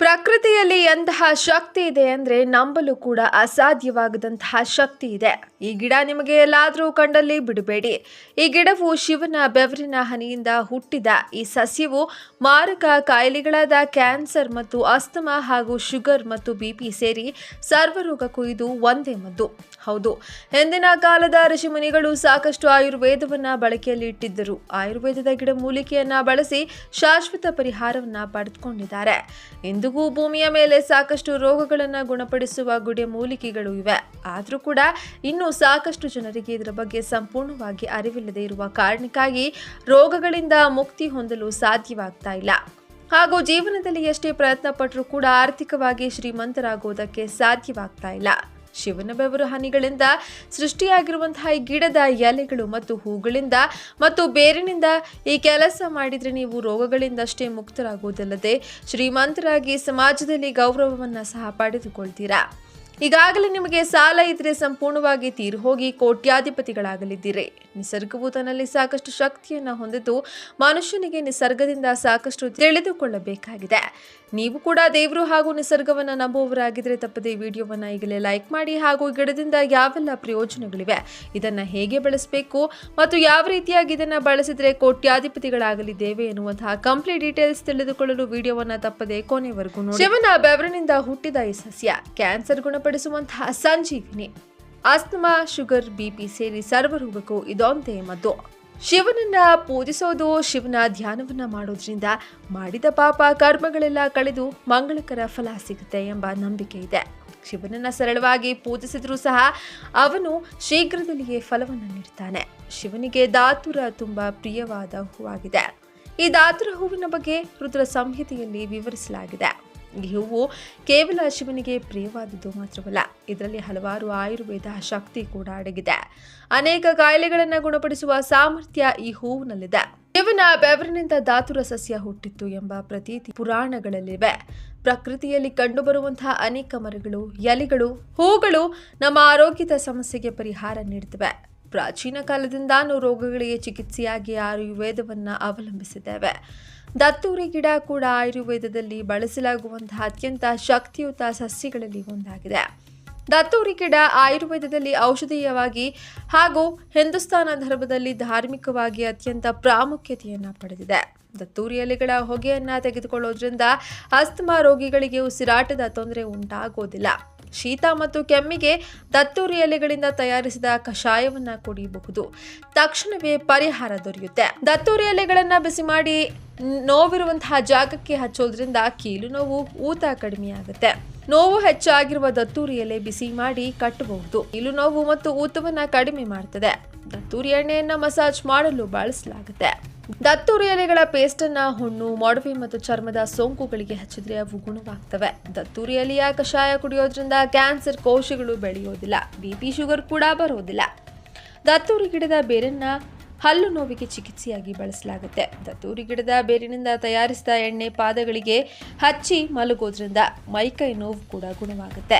ಪ್ರಕೃತಿಯಲ್ಲಿ ಎಂತಹ ಶಕ್ತಿ ಇದೆ ಅಂದ್ರೆ ನಂಬಲು ಕೂಡ ಅಸಾಧ್ಯವಾಗದಂತಹ ಶಕ್ತಿ ಇದೆ. ಈ ಗಿಡ ನಿಮಗೆ ಎಲ್ಲಾದರೂ ಕಂಡಲ್ಲಿ ಬಿಡಬೇಡಿ. ಈ ಗಿಡವು ಶಿವನ ಬೆವರಿನ ಹನಿಯಿಂದ ಹುಟ್ಟಿದ ಈ ಸಸ್ಯವು ಮಾರಕ ಕಾಯಿಲೆಗಳಾದ ಕ್ಯಾನ್ಸರ್ ಮತ್ತು ಅಸ್ತಮಾ ಹಾಗೂ ಶುಗರ್ ಮತ್ತು ಬಿಪಿ ಸೇರಿ ಸರ್ವರೋಗಕ್ಕೂ ಇದು ಒಂದೇ ಮದ್ದು. ಹೌದು, ಹಿಂದಿನ ಕಾಲದ ಋಷಿಮುನಿಗಳು ಸಾಕಷ್ಟು ಆಯುರ್ವೇದವನ್ನ ಬಳಕೆಯಲ್ಲಿ ಇಟ್ಟಿದ್ದರು. ಆಯುರ್ವೇದದ ಗಿಡಮೂಲಿಕೆಯನ್ನ ಬಳಸಿ ಶಾಶ್ವತ ಪರಿಹಾರವನ್ನ ಪಡೆದುಕೊಂಡಿದ್ದಾರೆ. ಇಂದಿಗೂ ಭೂಮಿಯ ಮೇಲೆ ಸಾಕಷ್ಟು ರೋಗಗಳನ್ನು ಗುಣಪಡಿಸುವ ಗಿಡಮೂಲಿಕೆಗಳು ಇವೆ. ಆದರೂ ಕೂಡ ಇನ್ನೂ ಸಾಕಷ್ಟು ಜನರಿಗೆ ಇದರ ಬಗ್ಗೆ ಸಂಪೂರ್ಣವಾಗಿ ಅರಿವಿಲ್ಲದೆ ಇರುವ ಕಾರಣಕ್ಕಾಗಿ ರೋಗಗಳಿಂದ ಮುಕ್ತಿ ಹೊಂದಲು ಸಾಧ್ಯವಾಗ್ತಾ ಇಲ್ಲ. ಹಾಗೂ ಜೀವನದಲ್ಲಿ ಎಷ್ಟೇ ಪ್ರಯತ್ನ ಪಟ್ಟರೂ ಕೂಡ ಆರ್ಥಿಕವಾಗಿ ಶ್ರೀಮಂತರಾಗುವುದಕ್ಕೆ ಸಾಧ್ಯವಾಗ್ತಾ ಇಲ್ಲ. ಶಿವನ ಬೆವರು ಹನಿಗಳಿಂದ ಸೃಷ್ಟಿಯಾಗಿರುವಂತಹ ಈ ಗಿಡದ ಎಲೆಗಳು ಮತ್ತು ಹೂಗಳಿಂದ ಮತ್ತು ಬೇರಿನಿಂದ ಈ ಕೆಲಸ ಮಾಡಿದರೆ ನೀವು ರೋಗಗಳಿಂದಷ್ಟೇ ಮುಕ್ತರಾಗುವುದಲ್ಲದೆ ಶ್ರೀಮಂತರಾಗಿ ಸಮಾಜದಲ್ಲಿ ಗೌರವವನ್ನು ಸಹ ಪಡೆದುಕೊಳ್ತೀರಾ. ಈಗಾಗಲೇ ನಿಮಗೆ ಸಾಲ ಇದ್ರೆ ಸಂಪೂರ್ಣವಾಗಿ ತೀರು ಹೋಗಿ ಕೋಟ್ಯಾಧಿಪತಿಗಳಾಗಲಿದ್ದೀರಿ. ನಿಸರ್ಗವು ತನ್ನಲ್ಲಿ ಸಾಕಷ್ಟು ಶಕ್ತಿಯನ್ನು ಹೊಂದಿದ್ದು ಮನುಷ್ಯನಿಗೆ ನಿಸರ್ಗದಿಂದ ಸಾಕಷ್ಟು ತಿಳಿದುಕೊಳ್ಳಬೇಕಾಗಿದೆ. ನೀವು ಕೂಡ ದೇವರು ಹಾಗೂ ನಿಸರ್ಗವನ್ನು ನಂಬುವವರಾಗಿದ್ದರೆ ತಪ್ಪದೆ ವಿಡಿಯೋವನ್ನು ಈಗಲೇ ಲೈಕ್ ಮಾಡಿ. ಹಾಗೂ ಗಿಡದಿಂದ ಯಾವೆಲ್ಲ ಪ್ರಯೋಜನಗಳಿವೆ, ಇದನ್ನು ಹೇಗೆ ಬೆಳೆಸಬೇಕು ಮತ್ತು ಯಾವ ರೀತಿಯಾಗಿ ಇದನ್ನು ಬಳಸಿದರೆ ಕೋಟ್ಯಾಧಿಪತಿಗಳಾಗಲಿದ್ದೇವೆ ಎನ್ನುವಂತಹ ಕಂಪ್ಲೀಟ್ ಡೀಟೇಲ್ಸ್ ತಿಳಿದುಕೊಳ್ಳಲು ವಿಡಿಯೋವನ್ನು ತಪ್ಪದೆ ಕೊನೆವರೆಗೂ ನೋಡಿ. ಶಿವನ ಬೆವರಿನಿಂದ ಹುಟ್ಟಿದ ಈ ಸಸ್ಯ ಕ್ಯಾನ್ಸರ್ ಗುಣಪಡಿಸುವಂತಹ ಸಂಜೀವಿನಿ. ಅಸ್ತಮಾ, ಶುಗರ್, ಬಿಪಿ ಸೇರಿ ಸರ್ವರೋಗಕ್ಕೂ ಇದೊಂದೇ ಮದ್ದು. ಶಿವನನ್ನ ಪೂಜಿಸೋದು, ಶಿವನ ಧ್ಯಾನವನ್ನ ಮಾಡೋದ್ರಿಂದ ಮಾಡಿದ ಪಾಪ ಕರ್ಮಗಳೆಲ್ಲ ಕಳೆದು ಮಂಗಳಕರ ಫಲ ಸಿಗುತ್ತೆ ಎಂಬ ನಂಬಿಕೆ ಇದೆ. ಶಿವನನ್ನ ಸರಳವಾಗಿ ಪೂಜಿಸಿದ್ರೂ ಸಹ ಅವನು ಶೀಘ್ರದಲ್ಲಿಯೇ ಫಲವನ್ನು ನೀಡ್ತಾನೆ. ಶಿವನಿಗೆ ದಾತುರ ತುಂಬಾ ಪ್ರಿಯವಾದ ಹೂವಾಗಿದೆ. ಈ ದಾತುರ ಹೂವಿನ ಬಗ್ಗೆ ರುದ್ರ ಸಂಹಿತೆಯಲ್ಲಿ ವಿವರಿಸಲಾಗಿದೆ. ಈ ಹೂವು ಕೇವಲ ಶಿವನಿಗೆ ಪ್ರಿಯವಾದದ್ದು ಮಾತ್ರವಲ್ಲ, ಇದರಲ್ಲಿ ಹಲವಾರು ಆಯುರ್ವೇದ ಶಕ್ತಿ ಕೂಡ ಅಡಗಿದೆ. ಅನೇಕ ಕಾಯಿಲೆಗಳನ್ನು ಗುಣಪಡಿಸುವ ಸಾಮರ್ಥ್ಯ ಈ ಹೂವಿನಲ್ಲಿದೆ. ಶಿವನ ಬೆವರಿನಿಂದ ದಾತುರ ಸಸ್ಯ ಹುಟ್ಟಿತ್ತು ಎಂಬ ಪ್ರತೀತಿ ಪುರಾಣಗಳಲ್ಲಿವೆ. ಪ್ರಕೃತಿಯಲ್ಲಿ ಕಂಡುಬರುವಂತಹ ಅನೇಕ ಮರಗಳು, ಎಲೆಗಳು, ಹೂಗಳು ನಮ್ಮ ಆರೋಗ್ಯದ ಸಮಸ್ಯೆಗೆ ಪರಿಹಾರ ನೀಡುತ್ತವೆ. ಪ್ರಾಚೀನ ಕಾಲದಿಂದಾನು ರೋಗಗಳಿಗೆ ಚಿಕಿತ್ಸೆಯಾಗಿ ಆಯುರ್ವೇದವನ್ನ ಅವಲಂಬಿಸಿದ್ದೇವೆ. ದತ್ತೂರಿ ಗಿಡ ಕೂಡ ಆಯುರ್ವೇದದಲ್ಲಿ ಬಳಸಲಾಗುವಂತಹ ಅತ್ಯಂತ ಶಕ್ತಿಯುತ ಸಸ್ಯಗಳಲ್ಲಿ ಒಂದಾಗಿದೆ. ದತ್ತೂರಿ ಗಿಡ ಆಯುರ್ವೇದದಲ್ಲಿ ಔಷಧೀಯವಾಗಿ ಹಾಗೂ ಹಿಂದೂಸ್ತಾನ ಧರ್ಮದಲ್ಲಿ ಧಾರ್ಮಿಕವಾಗಿ ಅತ್ಯಂತ ಪ್ರಾಮುಖ್ಯತೆಯನ್ನು ಪಡೆದಿದೆ. ದತ್ತೂರಿ ಎಲೆಗಳ ಹೊಗೆಯನ್ನ ತೆಗೆದುಕೊಳ್ಳೋದ್ರಿಂದ ಅಸ್ತಮಾ ರೋಗಿಗಳಿಗೆ ಉಸಿರಾಟದ ತೊಂದರೆ ಉಂಟಾಗೋದಿಲ್ಲ. ಶೀತ ಮತ್ತು ಕೆಮ್ಮಿಗೆ ದತ್ತೂರಿ ಎಲೆಗಳಿಂದ ತಯಾರಿಸಿದ ಕಷಾಯವನ್ನ ಕುಡಿಯಬಹುದು. ತಕ್ಷಣವೇ ಪರಿಹಾರ ದೊರೆಯುತ್ತೆ. ದತ್ತೂರಿ ಎಲೆಗಳನ್ನ ಬಿಸಿ ಮಾಡಿ ನೋವಿರುವಂತಹ ಜಾಗಕ್ಕೆ ಹಚ್ಚೋದ್ರಿಂದ ಕೀಲು ನೋವು, ಊತ ಕಡಿಮೆಯಾಗುತ್ತೆ. ನೋವು ಹೆಚ್ಚಾಗಿರುವ ದತ್ತೂರಿ ಎಲೆ ಬಿಸಿ ಮಾಡಿ ಕಟ್ಟಬಹುದು. ಕೀಲು ನೋವು ಮತ್ತು ಊತವನ್ನ ಕಡಿಮೆ ಮಾಡ್ತದೆ. ದತ್ತೂರಿ ಎಣ್ಣೆಯನ್ನ ಮಸಾಜ್ ಮಾಡಲು ಬಳಸಲಾಗುತ್ತೆ. ದತ್ತೂರಿ ಎಲೆಗಳ ಪೇಸ್ಟ್ ಅನ್ನ ಹುಣ್ಣು, ಮೊಡವೆ ಮತ್ತು ಚರ್ಮದ ಸೋಂಕುಗಳಿಗೆ ಹಚ್ಚಿದ್ರೆ ಅವು ಗುಣವಾಗ್ತವೆ. ದತ್ತೂರಿ ಎಲೆಯ ಕಷಾಯ ಕುಡಿಯೋದ್ರಿಂದ ಕ್ಯಾನ್ಸರ್ ಕೋಶಗಳು ಬೆಳೆಯೋದಿಲ್ಲ, ಬಿಪಿ, ಶುಗರ್ ಕೂಡ ಬರೋದಿಲ್ಲ. ದತ್ತೂರಿ ಗಿಡದ ಬೇರನ್ನ ಹಲ್ಲು ನೋವಿಗೆ ಚಿಕಿತ್ಸೆಯಾಗಿ ಬಳಸಲಾಗುತ್ತೆ. ದತ್ತೂರಿ ಗಿಡದ ಬೇರಿನಿಂದ ತಯಾರಿಸಿದ ಎಣ್ಣೆ ಪಾದಗಳಿಗೆ ಹಚ್ಚಿ ಮಲಗೋದ್ರಿಂದ ಮೈಕೈ ನೋವು ಕೂಡ ಗುಣವಾಗುತ್ತೆ.